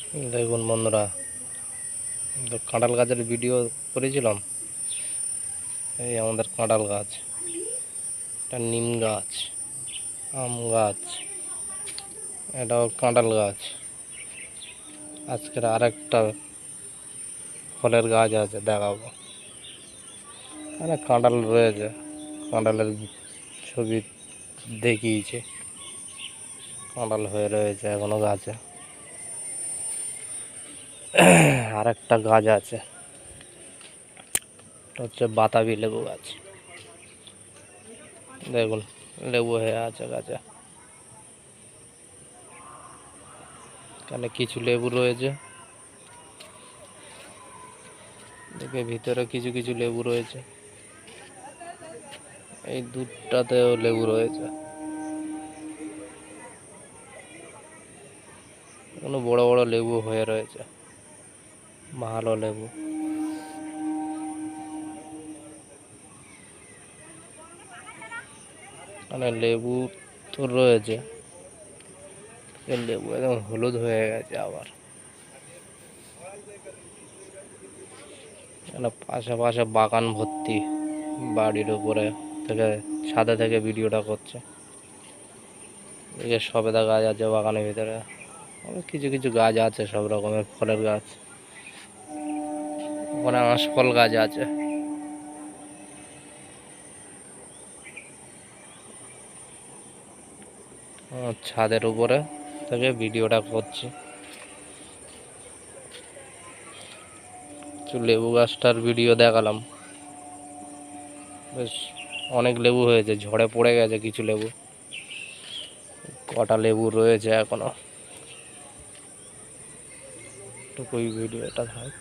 দেখুন বন্ধুরা, কাঁঠাল গাছের ভিডিও করেছিলাম। এই আমাদের কাঁঠাল গাছ, এটা নিম গাছ, আম গাছ, এটাও কাঁঠাল গাছ। আজকের আরেকটা ফলের গাছ আছে, দেখাবো। এখানে কাঁঠাল রয়েছে, কাঁঠালের ছবি দেখিয়েছে। কাঁঠাল হয়ে রয়েছে এখনো গাছে। আরেকটা গাছ আছে, এটা হচ্ছে বাতাবি লেবু গাছ। দেখুন লেবু হয়ে আছে গাছে। এখানে কিছু লেবু রয়েছে, দেখে ভিতরে কিছু কিছু লেবু রয়েছে। এই দুধটাতেও লেবু রয়েছে। এখনো বড় বড় লেবু হয়ে রয়েছে, ভালো লেবু। মানে লেবু তো রয়েছে, এই লেবু একদম হলুদ হয়ে গেছে আবার। পাশে পাশে বাগান ভর্তি, বাড়ির উপরে থেকে ছাদে থেকে ভিডিওটা করছে। এই যে সবেদা গাছ আছে বাগানের ভিতরে, কিছু কিছু গাছ আছে সব রকমের ফলের গাছ। ওখানে আঁশফল গাছ আছে। ছাদের উপরে থেকে ভিডিওটা করছি। লেবু গাছটার ভিডিও দেখালাম। বেশ অনেক লেবু হয়েছে, ঝড়ে পড়ে গেছে কিছু লেবু, কটা লেবু রয়েছে এখনো। টুকুই ভিডিওটা থাক।